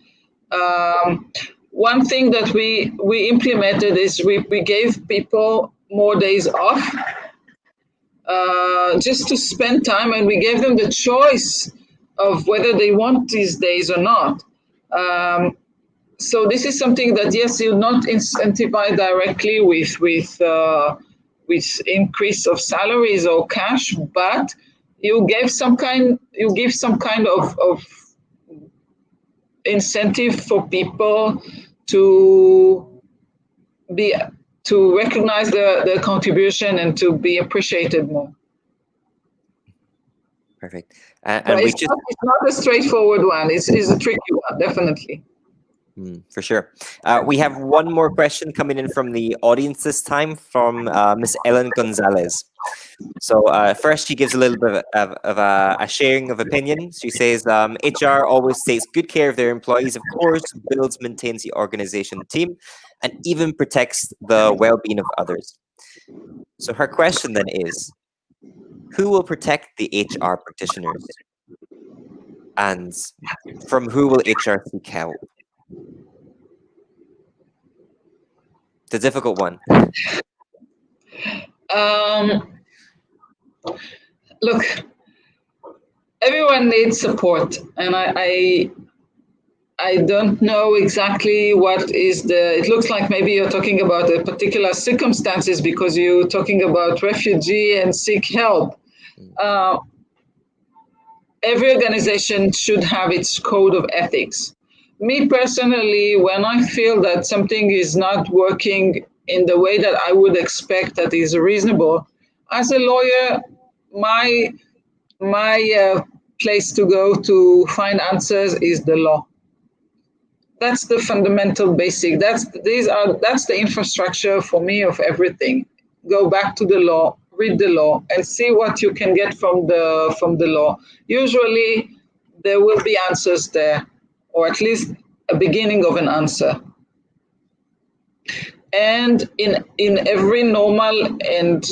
One thing that we implemented is we gave people more days off, just to spend time, and we gave them the choice of whether they want these days or not. So this is something that, yes, you not incentivize directly with increase of salaries or cash, but you give some kind of incentive for people to be to recognize the contribution and to be appreciated more. Perfect. But And we it's just not a straightforward one. It's a tricky one, definitely. For sure. We have one more question coming in from the audience this time from Miss Ellen Gonzalez. So first, she gives a little bit of a sharing of opinion. She says, HR always takes good care of their employees, of course, builds, maintains the organization team, and even protects the well-being of others. So her question then is, who will protect the HR practitioners? And from who will HR seek help? The difficult one. Look, everyone needs support, and I don't know exactly what is it looks like maybe you're talking about a particular circumstances because you're talking about refugee and seek help. Every organization should have its code of ethics. Me personally, when I feel that something is not working in the way that I would expect that is reasonable, as a lawyer, my place to go to find answers is the law. That's the fundamental basic. That's the infrastructure for me of everything. Go back to the law, read the law, and see what you can get from the law. Usually, there will be answers there, or at least a beginning of an answer. And in every normal and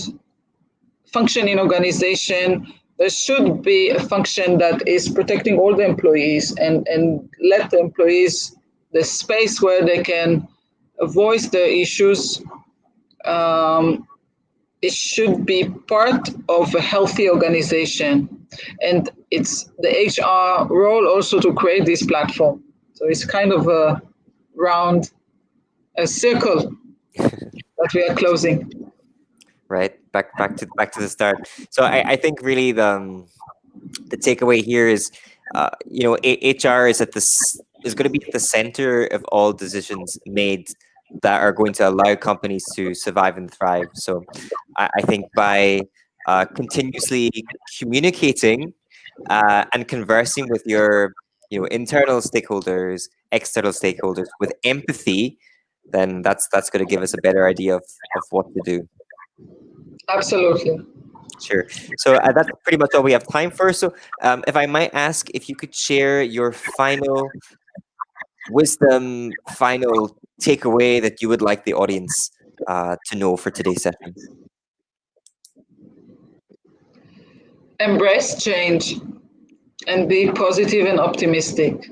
functioning organization, there should be a function that is protecting all the employees and let the employees the space where they can voice their issues. It should be part of a healthy organization. And it's the HR role also to create this platform. So it's kind of a circle that we are closing. Right, back to the start. So I think really the takeaway here is, HR is is going to be at the center of all decisions made that are going to allow companies to survive and thrive. So I think by continuously communicating and conversing with your internal stakeholders, external stakeholders with empathy, then that's going to give us a better idea of what to do. Absolutely. Sure. So that's pretty much all we have time for. So if I might ask if you could share your final wisdom, final takeaway that you would like the audience to know for today's session. Embrace change and be positive and optimistic.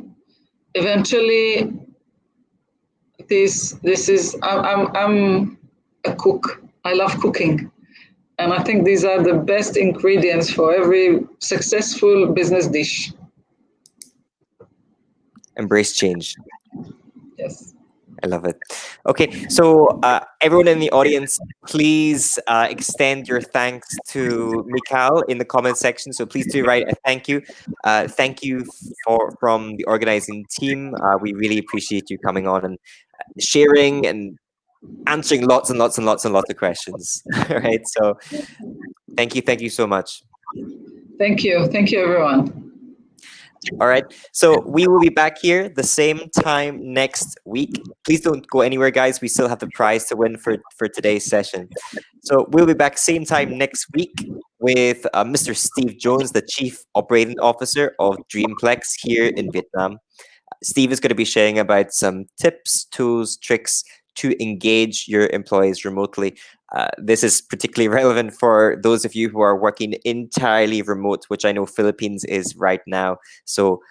Eventually, I'm a cook. I love cooking. And I think these are the best ingredients for every successful business dish. Embrace change. Yes. I love it. Okay, so everyone in the audience, please extend your thanks to Michal in the comment section. So please do write a thank you. Thank you from the organizing team. We really appreciate you coming on and sharing and answering lots and lots and lots and lots of questions. All right, so thank you so much. Thank you, everyone. All right. So we will be back here the same time next week. Please don't go anywhere, guys. We still have the prize to win for today's session. So we'll be back same time next week with Mr. Steve Jones, the Chief Operating Officer of Dreamplex here in Vietnam. Steve is going to be sharing about some tips, tools, tricks to engage your employees remotely. This is particularly relevant for those of you who are working entirely remote, which I know Philippines is right now. So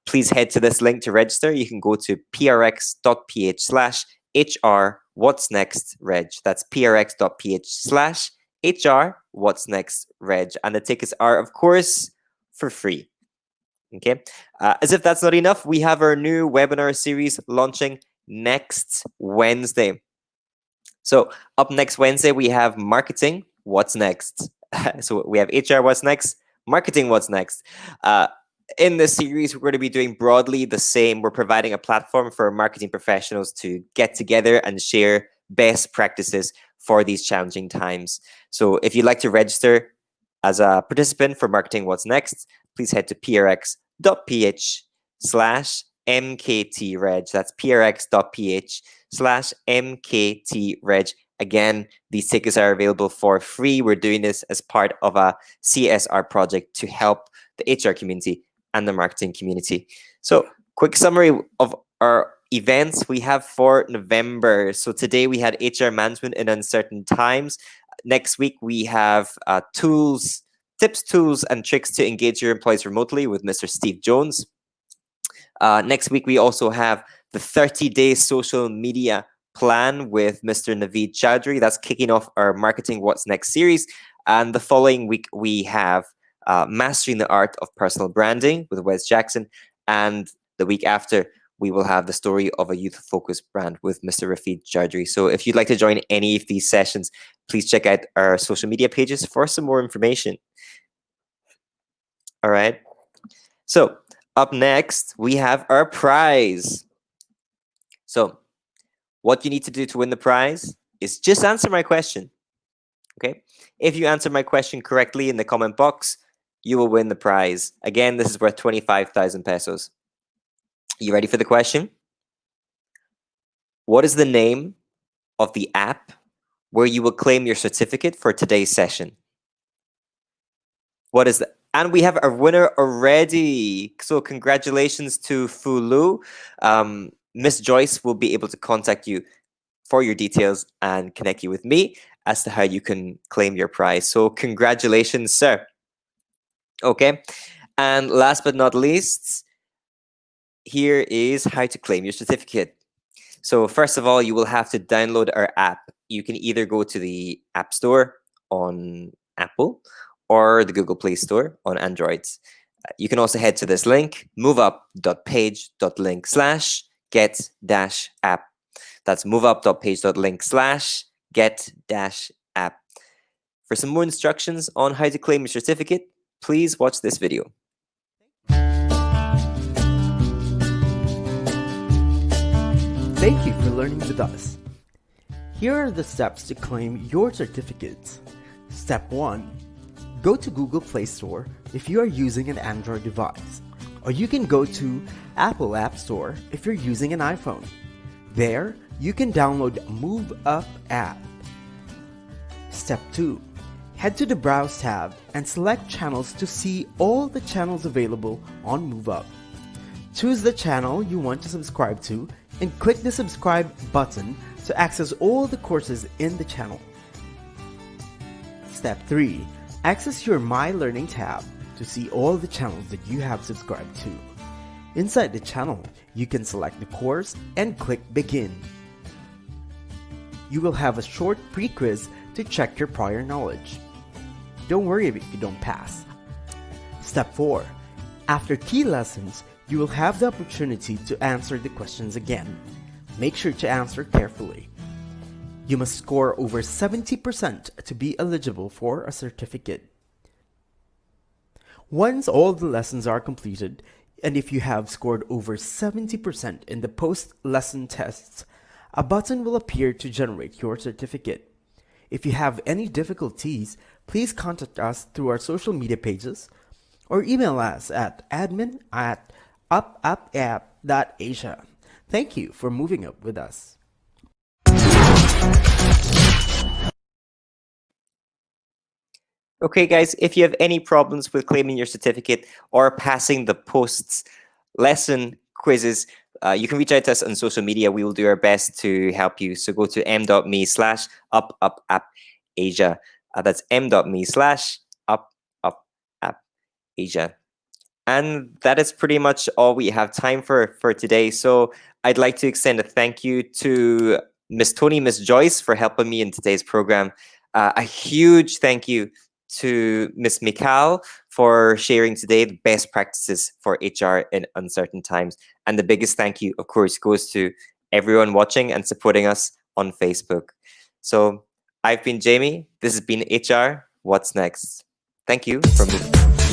please head to this link to register. You can go to prx.ph/HR What's Next Reg. That's prx.ph/HR What's Next Reg. And the tickets are, of course, for free. Okay. As if that's not enough, we have our new webinar series launching next Wednesday. So up next Wednesday, we have marketing. What's next? So we have HR. What's next? Marketing. What's next? In this series, we're going to be doing broadly the same. We're providing a platform for marketing professionals to get together and share best practices for these challenging times. So if you'd like to register as a participant for Marketing What's Next, please head to prx.ph/mktreg. That's prx.ph/mktreg. Again, these tickets are available for free. We're doing this as part of a CSR project to help the HR community and the marketing community. So, quick summary of our events we have for November. So today we had HR management in uncertain times. Next week we have tips, tools, and tricks to engage your employees remotely with Mr. Steve Jones. Next week we also have the 30-day social media plan with Mr. Naveed Chowdhury. That's kicking off our Marketing What's Next series. And the following week we have Mastering the Art of Personal Branding with Wes Jackson. And the week after, we will have the story of a youth-focused brand with Mr. Rafiq Chowdhury. So if you'd like to join any of these sessions, please check out our social media pages for some more information. All right. So up next, we have our prize. So what you need to do to win the prize is just answer my question. Okay. If you answer my question correctly in the comment box, you will win the prize. Again, this is worth 25,000 pesos. You ready for the question? What is the name of the app where you will claim your certificate for today's session? What is that? And we have a winner already. So congratulations to Fulu. Miss Joyce will be able to contact you for your details and connect you with me as to how you can claim your prize. So congratulations, sir. Okay. And last but not least, here is how to claim your certificate. So first of all, you will have to download our app. You can either go to the App Store on Apple or the Google Play Store on Androids. You can also head to this link, moveup.page.link/get-app. That's moveup.page.link/get-app. For some more instructions on how to claim your certificate, please watch this video. Thank you for learning with us. Here are the steps to claim your certificates. Step 1. Go to Google Play Store if you are using an Android device, or you can go to Apple App Store if you're using an iPhone. There, you can download Move Up app. Step 2. Head to the Browse tab and select channels to see all the channels available on Move Up. Choose the channel you want to subscribe to and click the subscribe button to access all the courses in the channel. Step 3. Access your My Learning tab to see all the channels that you have subscribed to. Inside the channel, you can select the course and click Begin. You will have a short pre-quiz to check your prior knowledge. Don't worry if you don't pass. Step 4. After key lessons, you will have the opportunity to answer the questions again. Make sure to answer carefully. You must score over 70% to be eligible for a certificate. Once all the lessons are completed, and if you have scored over 70% in the post-lesson tests, a button will appear to generate your certificate. If you have any difficulties, please contact us through our social media pages or email us at admin@upapp.asia. Thank you for moving up with us. Okay, guys, if you have any problems with claiming your certificate or passing the posts lesson quizzes, you can reach out to us on social media. We will do our best to help you. So go to m.me/upapp.asia. That's m.me/upapp.asia. And that is pretty much all we have time for today. So I'd like to extend a thank you to Miss Tony, Miss Joyce for helping me in today's program. A huge thank you to Miss Michal for sharing today the best practices for HR in uncertain times. And the biggest thank you, of course, goes to everyone watching and supporting us on Facebook. So I've been Jamie. This has been HR. What's next? Thank you for moving.